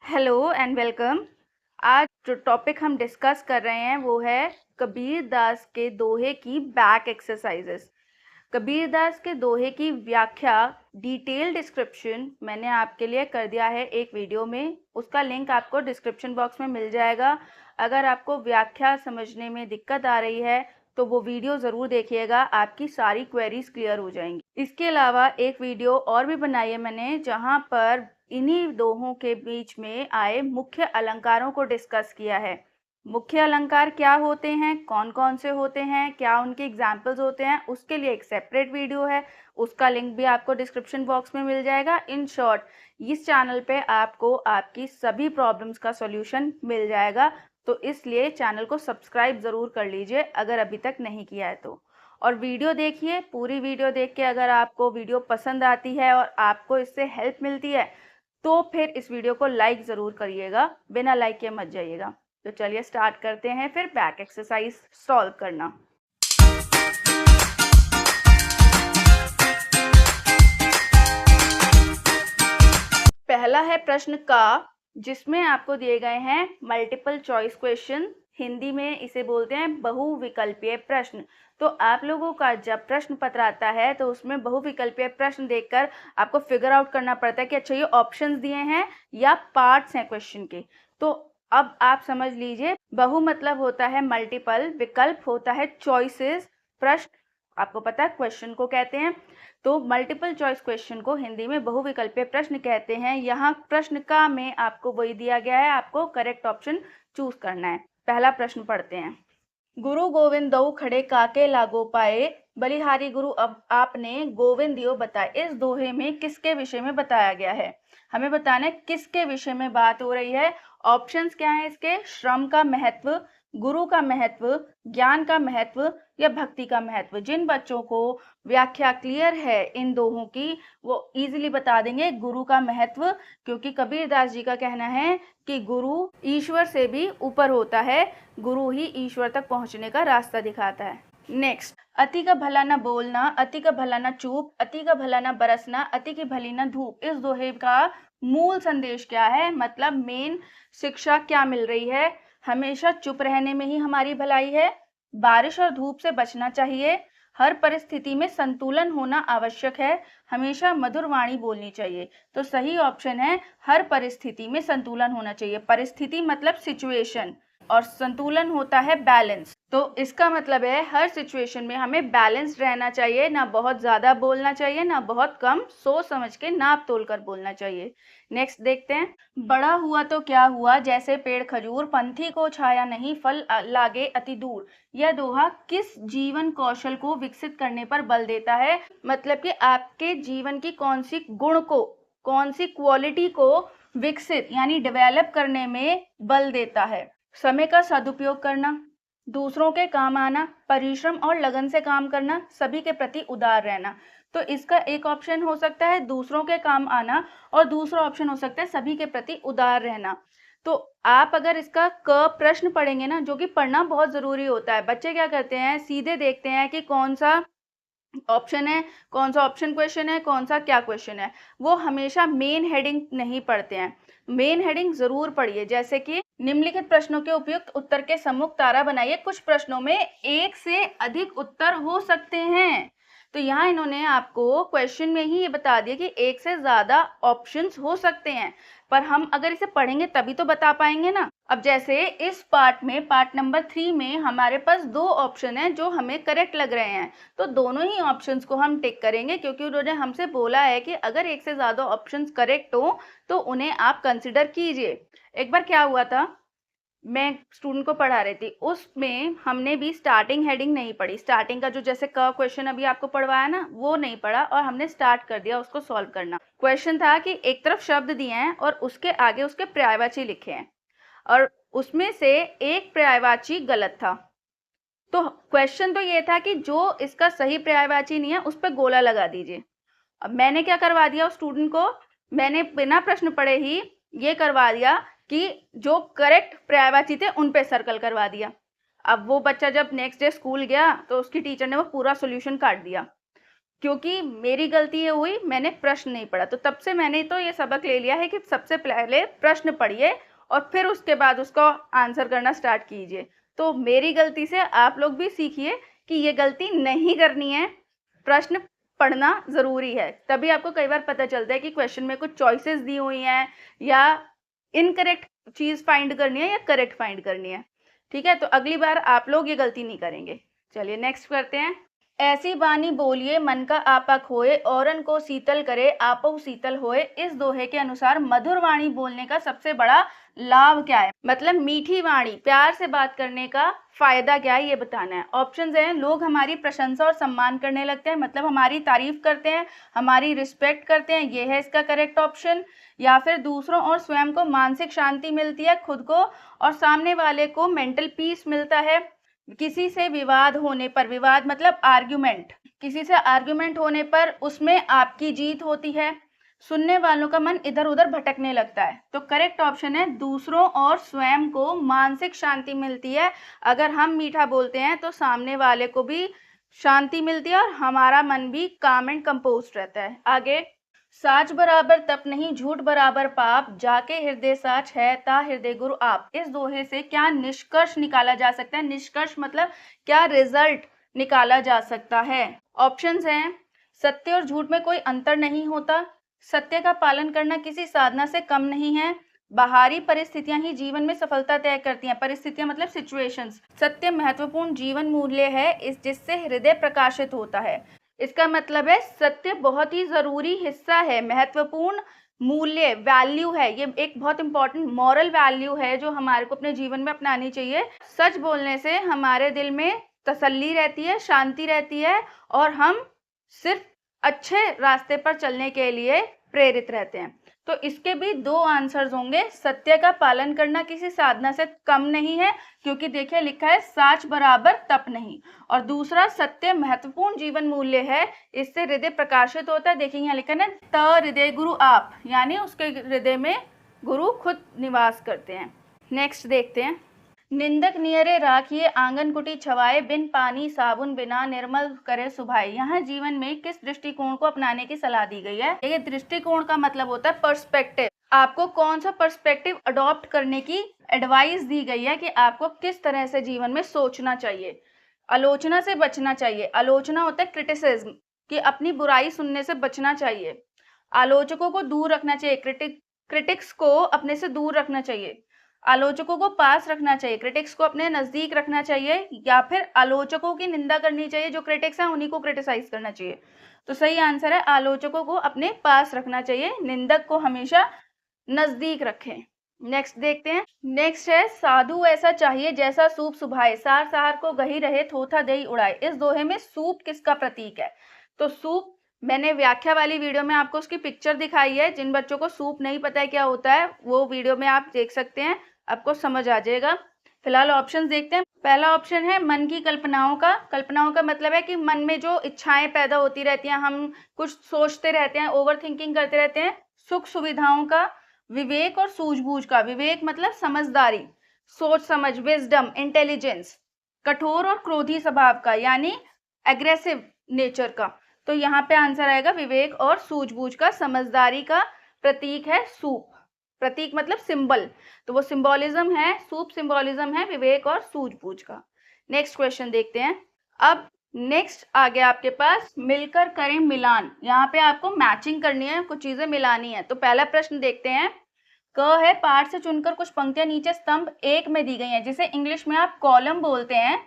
Hello and welcome. आज जो topic हम डिस्कस कर रहे हैं वो है कबीर दास के दोहे की बैक एक्सरसाइजेस। कबीर दास के दोहे की व्याख्या डिटेल डिस्क्रिप्शन मैंने आपके लिए कर दिया है एक वीडियो में, उसका लिंक आपको डिस्क्रिप्शन बॉक्स में मिल जाएगा। अगर आपको व्याख्या समझने में दिक्कत आ रही है तो वो वीडियो ज़रूर देखिएगा, आपकी सारी क्वेरीज क्लियर हो जाएंगी। इसके अलावा एक वीडियो और भी बनाई है मैंने जहाँ पर इन्हीं दोहों के बीच में आए मुख्य अलंकारों को डिस्कस किया है। मुख्य अलंकार क्या होते हैं, कौन कौन से होते हैं, क्या उनके एग्जाम्पल्स होते हैं, उसके लिए एक सेपरेट वीडियो है, उसका लिंक भी आपको डिस्क्रिप्शन बॉक्स में मिल जाएगा। इन शॉर्ट, इस चैनल पे आपको आपकी सभी प्रॉब्लम्स का सॉल्यूशन मिल जाएगा, तो इसलिए चैनल को सब्सक्राइब ज़रूर कर लीजिए अगर अभी तक नहीं किया है तो। और वीडियो देखिए, पूरी वीडियो देख के अगर आपको वीडियो पसंद आती है और आपको इससे हेल्प मिलती है तो फिर इस वीडियो को लाइक ज़रूर करिएगा, बिना लाइक के मत जाइएगा। तो चलिए स्टार्ट करते हैं फिर बैक एक्सरसाइज सॉल्व करना। पहला है प्रश्न का, जिसमें आपको दिए गए हैं मल्टीपल चॉइस क्वेश्चन। हिंदी में इसे बोलते हैं बहुविकल्पीय प्रश्न। तो आप लोगों का जब प्रश्न पत्र आता है तो उसमें बहुविकल्पीय प्रश्न देखकर आपको फिगर आउट करना पड़ता है कि अच्छा ये ऑप्शंस दिए हैं या पार्ट्स हैं क्वेश्चन के। तो अब आप समझ लीजिए, बहु मतलब होता है मल्टीपल, विकल्प होता है चॉइसेस, प्रश्न आपको पता है क्वेश्चन को कहते हैं। तो मल्टीपल चॉइस क्वेश्चन को हिंदी में बहुविकल्पीय प्रश्न कहते हैं। यहाँ प्रश्न का में आपको वही दिया गया है, आपको करेक्ट ऑप्शन चूज करना है। पहला प्रश्न पढ़ते हैं। गुरु गोविंद दऊ खड़े काके लागो पाए, बलिहारी गुरु अब आपने गोविंद दियो बताए। इस दोहे में किसके विषय में बताया गया है, हमें बताना है किसके विषय में बात हो रही है। ऑप्शंस क्या है इसके, श्रम का महत्व, गुरु का महत्व, ज्ञान का महत्व या भक्ति का महत्व। जिन बच्चों को व्याख्या क्लियर है इन दोहों की वो इजीली बता देंगे गुरु का महत्व, क्योंकि कबीरदास जी का कहना है कि गुरु ईश्वर से भी ऊपर होता है, गुरु ही ईश्वर तक पहुंचने का रास्ता दिखाता है। नेक्स्ट, अति का भला न बोलना, अति का भला न चूप, अति का भला न बरसना, अति की भली न धूप। इस दोहे का मूल संदेश क्या है, मतलब मेन शिक्षा क्या मिल रही है। हमेशा चुप रहने में ही हमारी भलाई है, बारिश और धूप से बचना चाहिए, हर परिस्थिति में संतुलन होना आवश्यक है, हमेशा मधुर वाणी बोलनी चाहिए। तो सही ऑप्शन है हर परिस्थिति में संतुलन होना चाहिए। परिस्थिति मतलब सिचुएशन और संतुलन होता है बैलेंस। तो इसका मतलब है हर सिचुएशन में हमें बैलेंस रहना चाहिए, ना बहुत ज्यादा बोलना चाहिए ना बहुत कम, सोच समझ के नाप तोल कर बोलना चाहिए। नेक्स्ट देखते हैं। बड़ा हुआ तो क्या हुआ जैसे पेड़ खजूर, पंथी को छाया नहीं फल लागे अति दूर। यह दोहा किस जीवन कौशल को विकसित करने पर बल देता है, मतलब कि आपके जीवन की कौन सी गुण को, कौन सी क्वालिटी को विकसित यानी डेवलप करने में बल देता है। समय का सदुपयोग करना, दूसरों के काम आना, परिश्रम और लगन से काम करना, सभी के प्रति उदार रहना। तो इसका एक ऑप्शन हो सकता है दूसरों के काम आना और दूसरा ऑप्शन हो सकता है सभी के प्रति उदार रहना। तो आप अगर इसका क प्रश्न पढ़ेंगे ना, जो कि पढ़ना बहुत जरूरी होता है, बच्चे क्या करते हैं सीधे देखते हैं कि कौन सा ऑप्शन है, कौन सा ऑप्शन क्वेश्चन है, कौन सा क्या क्वेश्चन है, वो हमेशा मेन हेडिंग नहीं पढ़ते हैं। मेन हेडिंग जरूर पढ़िए, जैसे कि निम्नलिखित प्रश्नों के उपयुक्त उत्तर के सम्मुख तारा बनाइए। कुछ प्रश्नों में एक से अधिक उत्तर हो सकते हैं, तो यहाँ इन्होंने आपको क्वेश्चन में ही ये बता दिया कि एक से ज्यादा ऑप्शंस हो सकते हैं, पर हम अगर इसे पढ़ेंगे तभी तो बता पाएंगे ना। अब जैसे इस पार्ट में, पार्ट नंबर 3 में हमारे पास दो ऑप्शन हैं जो हमें करेक्ट लग रहे हैं, तो दोनों ही ऑप्शंस को हम टिक करेंगे, क्योंकि उन्होंने हमसे बोला है कि अगर एक से ज्यादा ऑप्शंस करेक्ट हो तो उन्हें आप कंसिडर कीजिए। एक बार क्या हुआ था, मैं स्टूडेंट को पढ़ा रही थी, उसमें हमने भी स्टार्टिंग हेडिंग नहीं पढ़ी। स्टार्टिंग का जो जैसे क क्वेश्चन अभी आपको पढ़वाया ना, वो नहीं पढ़ा और हमने स्टार्ट कर दिया उसको सॉल्व करना। क्वेश्चन था कि एक तरफ शब्द दिए हैं और उसके आगे उसके पर्यायवाची लिखे हैं और उसमें से एक पर्यायवाची गलत था। तो क्वेश्चन तो ये था कि जो इसका सही पर्यायवाची नहीं है उस पर गोला लगा दीजिए। अब मैंने क्या करवा दिया उस स्टूडेंट को, मैंने बिना प्रश्न पढ़े ही ये करवा दिया कि जो करेक्ट पर्यायवाची थे उन पे सर्कल करवा दिया। अब वो बच्चा जब नेक्स्ट डे स्कूल गया तो उसकी टीचर ने वो पूरा सॉल्यूशन काट दिया। क्योंकि मेरी गलती ये हुई, मैंने प्रश्न नहीं पढ़ा। तो तब से मैंने तो ये सबक ले लिया है कि सबसे पहले प्रश्न पढ़िए और फिर उसके बाद उसको आंसर करना स्टार्ट कीजिए। तो मेरी गलती से आप लोग भी सीखिए कि ये गलती नहीं करनी है, प्रश्न पढ़ना ज़रूरी है। तभी आपको कई बार पता चलता है कि क्वेश्चन में कुछ चॉइसेस दी हुई हैं या इनकरेक्ट चीज़ फाइंड करनी है या करेक्ट फाइंड करनी है। ठीक है, तो अगली बार आप लोग ये गलती नहीं करेंगे। चलिए नेक्स्ट करते हैं। ऐसी बानी बोलिए मन का आपा खोए, औरन को शीतल करे आपो शीतल होए। इस दोहे के अनुसार मधुर वाणी बोलने का सबसे बड़ा लाभ क्या है? मतलब मीठी वाणी, प्यार से बात करने का फायदा क्या है, ये बताना है। ऑप्शंस हैं, लोग हमारी प्रशंसा और सम्मान करने लगते हैं, मतलब हमारी तारीफ करते हैं, हमारी रिस्पेक्ट करते हैं, ये है इसका करेक्ट ऑप्शन। या फिर दूसरों और स्वयं को मानसिक शांति मिलती है, खुद को और सामने वाले को मेंटल पीस मिलता है। किसी से विवाद होने पर, विवाद मतलब आर्ग्यूमेंट, किसी से आर्ग्यूमेंट होने पर उसमें आपकी जीत होती है, सुनने वालों का मन इधर उधर भटकने लगता है। तो करेक्ट ऑप्शन है, दूसरों और स्वयं को मानसिक शांति मिलती है। अगर हम मीठा बोलते हैं तो सामने वाले को भी शांति मिलती है और हमारा मन भी काम एंड कंपोज्ड रहता है। आगे, साच बराबर तप नहीं झूठ बराबर पाप, जाके हृदय साच है ता हृदय गुरु आप। इस दोहे से क्या निष्कर्ष निकाला जा सकता है? निष्कर्ष मतलब क्या रिजल्ट निकाला जा सकता है? ऑप्शंस हैं, सत्य और झूठ में कोई अंतर नहीं होता, सत्य का पालन करना किसी साधना से कम नहीं है, बाहरी परिस्थितियां ही जीवन में सफलता तय करती हैं। परिस्थितियां मतलब सिचुएशंस। सत्य महत्वपूर्ण जीवन मूल्य है इस जिससे हृदय प्रकाशित होता है। इसका मतलब है सत्य बहुत ही जरूरी हिस्सा है, महत्वपूर्ण मूल्य, वैल्यू है, ये एक बहुत इंपॉर्टेंट मॉरल वैल्यू है जो हमारे को अपने जीवन में अपनानी चाहिए। सच बोलने से हमारे दिल में तसल्ली रहती है, शांति रहती है और हम सिर्फ अच्छे रास्ते पर चलने के लिए प्रेरित रहते हैं। तो इसके भी दो आंसर्स होंगे। सत्य का पालन करना किसी साधना से कम नहीं है, क्योंकि देखिए लिखा है साच बराबर तप नहीं, और दूसरा सत्य महत्वपूर्ण जीवन मूल्य है, इससे हृदय प्रकाशित होता है। देखिए यहाँ लिखा है ना, त हृदय गुरु आप, यानी उसके हृदय में गुरु खुद निवास करते हैं। नेक्स्ट देखते हैं। निंदक नियरे राखिए आंगन कुटी छवाए, बिन पानी साबुन बिना निर्मल करे सुभाए। यहाँ जीवन में किस दृष्टिकोण को अपनाने की सलाह दी गई है? ये दृष्टिकोण का मतलब होता है पर्सपेक्टिव। आपको कौन सा पर्सपेक्टिव अडॉप्ट करने की एडवाइस दी गई है कि आपको किस तरह से जीवन में सोचना चाहिए। आलोचना से बचना चाहिए। आलोचना होता है क्रिटिसिज्म, कि अपनी बुराई सुनने से बचना चाहिए। आलोचकों को दूर रखना चाहिए, क्रिटिक्स को अपने से दूर रखना चाहिए। आलोचकों को पास रखना चाहिए, क्रिटिक्स को अपने नजदीक रखना चाहिए, या फिर आलोचकों की निंदा करनी चाहिए, जो क्रिटिक्स हैं उन्हीं को क्रिटिसाइज करना चाहिए। तो सही आंसर है आलोचकों को अपने पास रखना चाहिए, निंदक को हमेशा नजदीक रखें। नेक्स्ट देखते हैं। नेक्स्ट है, साधु ऐसा चाहिए जैसा सूप सुभाए, सार सार को गही रहे थोथा दही उड़ाए। इस दोहे में सूप किसका प्रतीक है? तो सूप, मैंने व्याख्या वाली वीडियो में आपको उसकी पिक्चर दिखाई है। जिन बच्चों को सूप नहीं पता है क्या होता है, वो वीडियो में आप देख सकते हैं, आपको समझ आ जाएगा। फिलहाल ऑप्शन देखते हैं। पहला ऑप्शन है मन की कल्पनाओं का। कल्पनाओं का मतलब है कि मन में जो इच्छाएं पैदा होती रहती हैं, हम कुछ सोचते रहते हैं, ओवर थिंकिंग करते रहते हैं। सुख सुविधाओं का। विवेक और सूझबूझ का। विवेक मतलब समझदारी, सोच समझ, विजडम, इंटेलिजेंस। कठोर और क्रोधी स्वभाव का, यानी एग्रेसिव नेचर का। तो यहाँ पे आंसर आएगा विवेक और सूझबूझ का। समझदारी का प्रतीक है सूप। प्रतीक मतलब सिंबल, तो वो सिंबोलिज्म है, सूप सिंबोलिज्म है विवेक और सूझबूझ का। नेक्स्ट क्वेश्चन देखते हैं। अब नेक्स्ट आ गया आपके पास, मिलकर करें मिलान। यहाँ पे आपको मैचिंग करनी है, कुछ चीजें मिलानी है। तो पहला प्रश्न देखते हैं। क है, पाठ से चुनकर कुछ पंक्तियां नीचे स्तंभ एक में दी गई हैं, जिसे इंग्लिश में आप कॉलम बोलते हैं।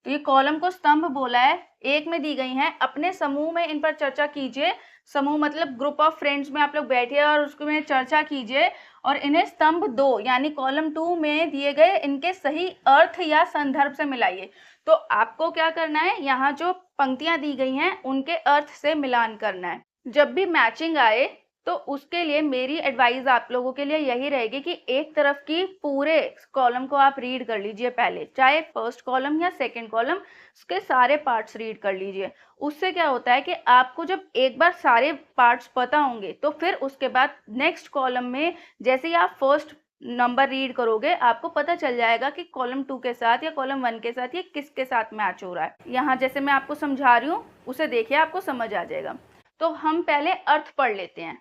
तो ये कॉलम को स्तंभ बोला है, एक में दी गई हैं। अपने समूह में इन पर चर्चा कीजिए। समूह मतलब ग्रुप ऑफ फ्रेंड्स में आप लोग बैठिए और उसमें चर्चा कीजिए, और इन्हें स्तंभ 2 यानी कॉलम 2 में दिए गए इनके सही अर्थ या संदर्भ से मिलाइए। तो आपको क्या करना है, यहाँ जो पंक्तियां दी गई हैं उनके अर्थ से मिलान करना है। जब भी मैचिंग आए तो उसके लिए मेरी एडवाइस आप लोगों के लिए यही रहेगी कि एक तरफ की पूरे कॉलम को आप रीड कर लीजिए पहले, चाहे फर्स्ट कॉलम या सेकंड कॉलम, उसके सारे पार्ट्स रीड कर लीजिए। उससे क्या होता है कि आपको जब एक बार सारे पार्ट्स पता होंगे तो फिर उसके बाद नेक्स्ट कॉलम में जैसे ही आप फर्स्ट नंबर रीड करोगे आपको पता चल जाएगा कि कॉलम 2 के साथ या कॉलम 1 के साथ ये किसके साथ मैच हो रहा है। यहाँ जैसे मैं आपको समझा रही हूँ उसे देखिए, आपको समझ आ जाएगा। तो हम पहले अर्थ पढ़ लेते हैं।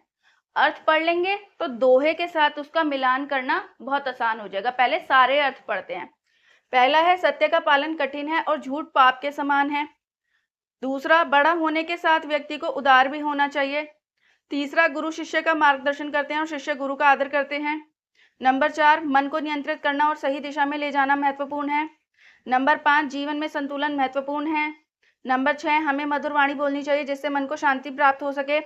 अर्थ पढ़ लेंगे तो दोहे के साथ उसका मिलान करना बहुत आसान हो जाएगा। पहले सारे अर्थ पढ़ते हैं। पहला है सत्य का पालन कठिन है और झूठ पाप के समान है। दूसरा, बड़ा होने के साथ व्यक्ति को उदार भी होना चाहिए। तीसरा, गुरु शिष्य का मार्गदर्शन करते हैं और शिष्य गुरु का आदर करते हैं। नंबर 4, मन को नियंत्रित करना और सही दिशा में ले जाना महत्वपूर्ण है। नंबर 5, जीवन में संतुलन महत्वपूर्ण है। नंबर 6, हमें मधुर वाणी बोलनी चाहिए जिससे मन को शांति प्राप्त हो सके।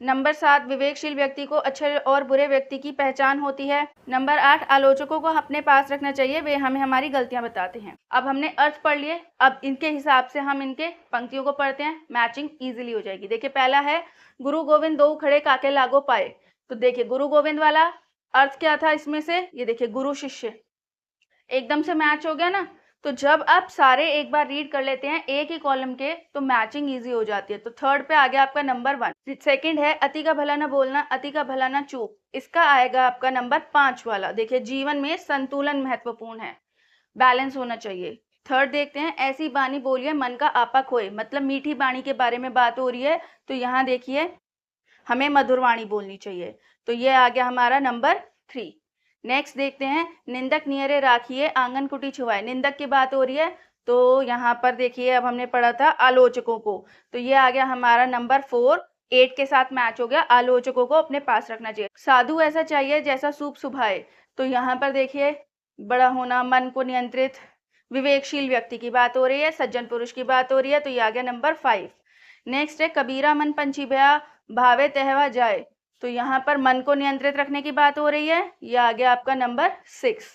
नंबर 7, विवेकशील व्यक्ति को अच्छे और बुरे व्यक्ति की पहचान होती है। नंबर 8, आलोचकों को अपने पास रखना चाहिए, वे हमें हमारी गलतियां बताते हैं। अब हमने अर्थ पढ़ लिए, अब इनके हिसाब से हम इनके पंक्तियों को पढ़ते हैं, मैचिंग इजीली हो जाएगी। देखिए पहला है गुरु गोविंद दो खड़े काके लागो पाए। तो देखिए गुरु गोविंद वाला अर्थ क्या था इसमें से, ये देखिए गुरु शिष्य, एकदम से मैच हो गया ना। तो जब आप सारे एक बार रीड कर लेते हैं एक ही कॉलम के तो मैचिंग इजी हो जाती है। तो थर्ड पे आ गया आपका नंबर 1। सेकंड है अति का भला ना बोलना, अति का भला ना चूक, इसका आएगा आपका नंबर 5 वाला। देखिए जीवन में संतुलन महत्वपूर्ण है, बैलेंस होना चाहिए। थर्ड देखते हैं ऐसी बानी बोलिए मन का आपा खोए, मतलब मीठी बाणी के बारे में बात हो रही है। तो यहाँ देखिए हमें मधुर वाणी बोलनी चाहिए। तो ये आ गया हमारा नंबर 3। नेक्स्ट देखते हैं निंदक नियरे राखिए आंगन कुटी छुआए, निंदक की बात हो रही है। तो यहाँ पर देखिए अब हमने पढ़ा था आलोचकों को, तो ये आ गया हमारा नंबर 4। 8 के साथ मैच हो गया, आलोचकों को अपने पास रखना चाहिए। साधु ऐसा चाहिए जैसा सूप सुभाए, तो यहाँ पर देखिए बड़ा होना, मन को नियंत्रित, विवेकशील व्यक्ति की बात हो रही है, सज्जन पुरुष की बात हो रही है। तो ये आ गया नंबर 5। नेक्स्ट है कबीरा मन पंछी भया भावे तहवा जाए, तो यहाँ पर मन को नियंत्रित रखने की बात हो रही है। यह आ गया आपका नंबर 6।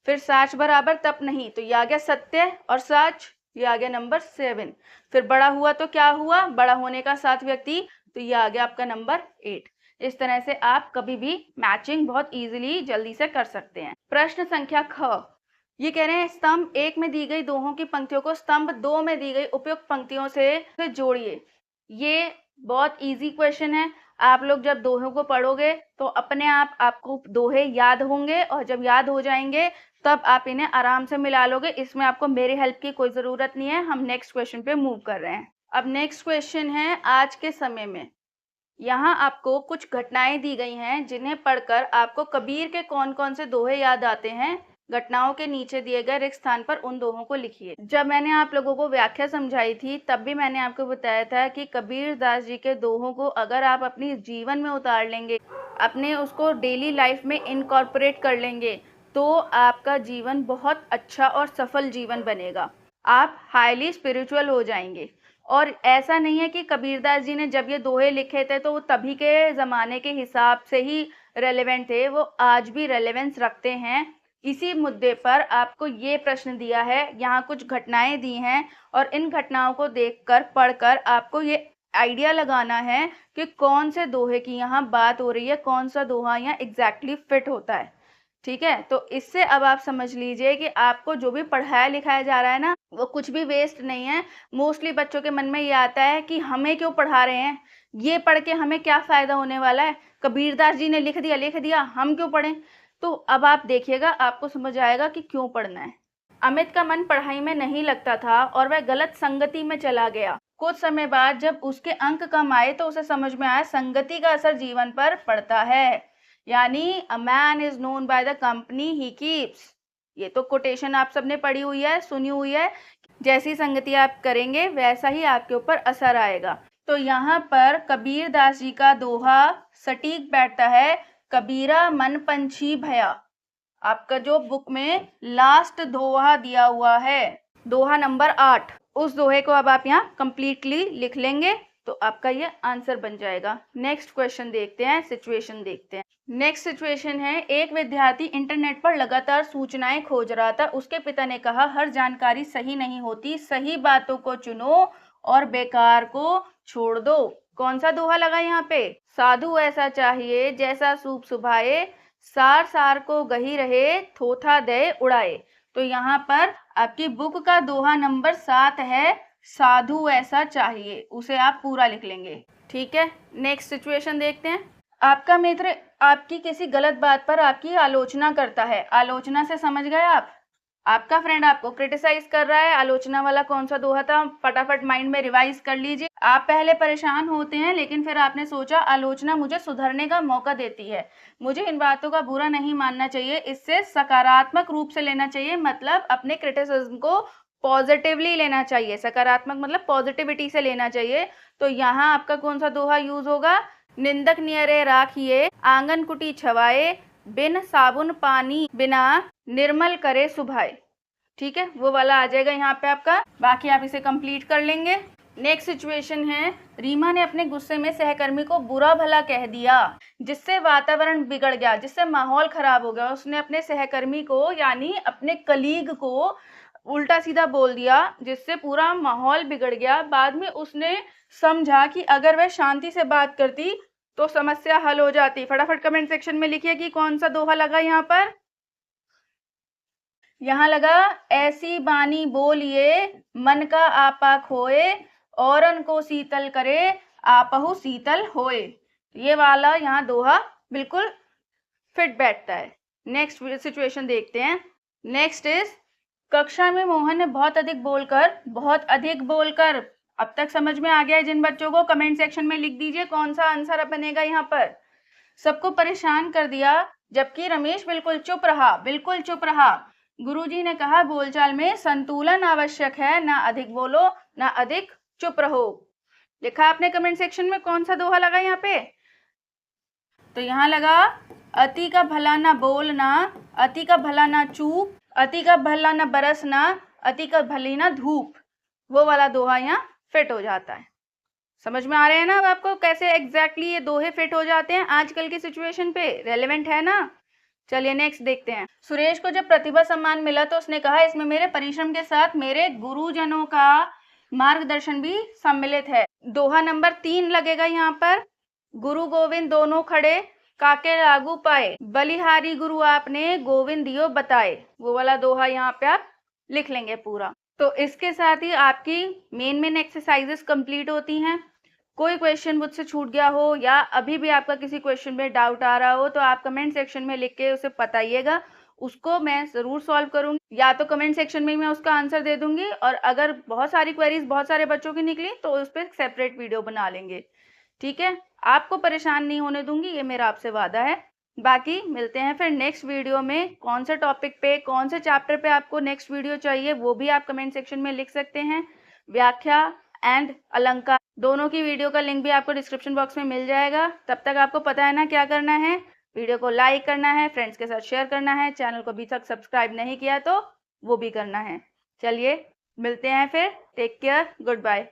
फिर साच बराबर तप नहीं, तो यह आ गया सत्य और साच, यह आ गया नंबर 7। फिर बड़ा हुआ तो क्या हुआ, बड़ा होने का साथ व्यक्ति, तो यह आ गया आपका नंबर 8। इस तरह से आप कभी भी मैचिंग बहुत इजीली जल्दी से कर सकते हैं। प्रश्न संख्या ख, ये कह रहे हैं स्तंभ 1 में दी गई दोहों की पंक्तियों को स्तंभ 2 में दी गई उपयुक्त पंक्तियों से जोड़िए। ये बहुत इजी क्वेश्चन है। आप लोग जब दोहों को पढ़ोगे तो अपने आप आपको दोहे याद होंगे और जब याद हो जाएंगे तब आप इन्हें आराम से मिला लोगे। इसमें आपको मेरी हेल्प की कोई ज़रूरत नहीं है। हम नेक्स्ट क्वेश्चन पे मूव कर रहे हैं। अब नेक्स्ट क्वेश्चन है आज के समय में। यहाँ आपको कुछ घटनाएं दी गई हैं जिन्हें पढ़कर आपको कबीर के कौन कौन से दोहे याद आते हैं। घटनाओं के नीचे दिए गए रिक्त स्थान पर उन दोहों को लिखिए। जब मैंने आप लोगों को व्याख्या समझाई थी तब भी मैंने आपको बताया था कि कबीर दास जी के दोहों को अगर आप अपनी जीवन में उतार लेंगे, अपने उसको डेली लाइफ में इनकॉर्पोरेट कर लेंगे, तो आपका जीवन बहुत अच्छा और सफल जीवन बनेगा। आप हाईली स्पिरिचुअल हो जाएंगे। और ऐसा नहीं है कि कबीरदास जी ने जब ये दोहे लिखे थे तो वो तभी के ज़माने के हिसाब से ही रेलेवेंट थे, वो आज भी रेलेवेंस रखते हैं। इसी मुद्दे पर आपको ये प्रश्न दिया है, यहाँ कुछ घटनाएं दी हैं और इन घटनाओं को देखकर पढ़कर आपको ये आइडिया लगाना है कि कौन से दोहे की यहाँ बात हो रही है, कौन सा दोहा यहाँ एग्जैक्टली फिट होता है। ठीक है, तो इससे अब आप समझ लीजिए कि आपको जो भी पढ़ाया लिखाया जा रहा है ना, वो कुछ भी वेस्ट नहीं है। मोस्टली बच्चों के मन में ये आता है कि हमें क्यों पढ़ा रहे हैं, ये पढ़ के हमें क्या फ़ायदा होने वाला है, कबीरदास जी ने लिख दिया हम क्यों पढ़ें। तो अब आप देखिएगा, आपको समझ आएगा कि क्यों पढ़ना है। अमित का मन पढ़ाई में नहीं लगता था और वह गलत संगति में चला गया। कुछ समय बाद जब उसके अंक कम आए तो उसे समझ में आया संगति का असर जीवन पर पड़ता है। यानी a man is known by the company he keeps. ये तो कोटेशन आप सबने पढ़ी हुई है, सुनी हुई है। जैसी संगति आप करेंगे वैसा ही आपके ऊपर असर आएगा। तो यहाँ पर कबीर दास जी का दोहा सटीक बैठता है, कबीरा मन पंछी भया। आपका जो बुक में लास्ट दोहा दिया हुआ है, दोहा नंबर 8, उस दोहे को अब आप यहाँ कंप्लीटली लिख लेंगे तो आपका ये आंसर बन जाएगा। नेक्स्ट क्वेश्चन देखते हैं, सिचुएशन देखते हैं। नेक्स्ट सिचुएशन है, एक विद्यार्थी इंटरनेट पर लगातार सूचनाएं खोज रहा था। उसके पिता ने कहा हर जानकारी सही नहीं होती, सही बातों को चुनो और बेकार को छोड़ दो। कौन सा दोहा लगा यहाँ पे, साधु ऐसा चाहिए जैसा सूप सुभाए, सार सार को गही रहे थोथा दे उड़ाए। तो यहाँ पर आपकी बुक का दोहा नंबर 7 है, साधु ऐसा चाहिए, उसे आप पूरा लिख लेंगे। ठीक है, नेक्स्ट सिचुएशन देखते हैं। आपका मित्र आपकी किसी गलत बात पर आपकी आलोचना करता है। आलोचना से समझ गए आप? आपका फ्रेंड आपको क्रिटिसाइज कर रहा है। आलोचना वाला कौन सा दोहा था? फटाफट माइंड में रिवाइज कर लीजिए। आप पहले परेशान होते हैं, लेकिन फिर आपने सोचा आलोचना मुझे सुधरने का मौका देती है, मुझे इन बातों का बुरा नहीं मानना चाहिए, इससे सकारात्मक रूप से लेना चाहिए, मतलब अपने क्रिटिसिज्म को पॉजिटिवली लेना चाहिए। सकारात्मक मतलब पॉजिटिविटी से लेना चाहिए। तो यहाँ आपका कौन सा दोहा यूज होगा? निंदक नियरे राखिए, आंगन कुटी छवाए, बिन साबुन पानी बिना निर्मल करे सुभाए। ठीक है, वो वाला आ जाएगा यहाँ पे आपका। बाकी आप इसे कंप्लीट कर लेंगे। नेक्स्ट सिचुएशन है, रीमा ने अपने गुस्से में सहकर्मी को बुरा भला कह दिया, जिससे वातावरण बिगड़ गया, जिससे माहौल खराब हो गया। उसने अपने सहकर्मी को यानी अपने कलीग को उल्टा सीधा बोल दिया, जिससे पूरा माहौल बिगड़ गया। बाद में उसने समझा कि अगर वह शांति से बात करती तो समस्या हल हो जाती। फटाफट कमेंट सेक्शन में लिखिए कि कौन सा दोहा लगा यहाँ पर। यहाँ लगा, ऐसी बानी बोलिए मन का आपा खोए, औरन को शीतल करे आपहु शीतल होए। ये वाला यहाँ दोहा बिल्कुल फिट बैठता है। नेक्स्ट सिचुएशन देखते हैं। नेक्स्ट इज, कक्षा में मोहन ने बहुत अधिक बोलकर। अब तक समझ में आ गया है जिन बच्चों को? कमेंट सेक्शन में लिख दीजिए कौन सा आंसर बनेगा यहाँ पर। सबको परेशान कर दिया, जबकि रमेश बिल्कुल चुप रहा। गुरुजी ने कहा बोलचाल में संतुलन आवश्यक है, ना अधिक बोलो ना अधिक चुप रहो। लिखा आपने कमेंट सेक्शन में कौन सा दोहा लगा यहाँ पे? तो यहाँ लगा, अति का भला ना बोलना, अति का भला ना चूप, अति का भला ना बरसना, अति का भली ना धूप। वो वाला दोहा यहाँ फिट हो जाता है। समझ में आ रहे हैं ना अब आपको कैसे एग्जैक्टली ये दोहे फिट हो जाते हैं आजकल की सिचुएशन पे? रेलेवेंट है ना? चलिए नेक्स्ट देखते हैं। सुरेश को जब प्रतिभा सम्मान मिला तो उसने कहा इसमें मेरे परिश्रम के साथ मेरे गुरुजनों का मार्गदर्शन भी सम्मिलित है। दोहा नंबर 3 लगेगा यहाँ पर। गुरु गोविंद दोनों खड़े, काके लागू पाए, बलिहारी गुरु आपने गोविंद दियो बताए। वो वाला दोहा यहाँ पे आप लिख लेंगे पूरा। तो इसके साथ ही आपकी मेन एक्सरसाइजेस कंप्लीट होती हैं। कोई क्वेश्चन मुझसे छूट गया हो या अभी भी आपका किसी क्वेश्चन में डाउट आ रहा हो तो आप कमेंट सेक्शन में लिख के उसे बताइएगा, उसको मैं ज़रूर सॉल्व करूंगी। या तो कमेंट सेक्शन में ही मैं उसका आंसर दे दूंगी, और अगर बहुत सारी क्वेरीज बहुत सारे बच्चों की निकली तो उस पर सेपरेट वीडियो बना लेंगे। ठीक है, आपको परेशान नहीं होने दूंगी, ये मेरा आपसे वादा है। बाकी मिलते हैं फिर नेक्स्ट वीडियो में। कौन से टॉपिक पे, कौन से चैप्टर पे आपको नेक्स्ट वीडियो चाहिए वो भी आप कमेंट सेक्शन में लिख सकते हैं। व्याख्या एंड अलंकार दोनों की वीडियो का लिंक भी आपको डिस्क्रिप्शन बॉक्स में मिल जाएगा। तब तक आपको पता है ना क्या करना है? वीडियो को लाइक करना है, फ्रेंड्स के साथ शेयर करना है, चैनल को अभी तक सब्सक्राइब नहीं किया तो वो भी करना है। चलिए मिलते हैं फिर, टेक केयर, गुड बाय।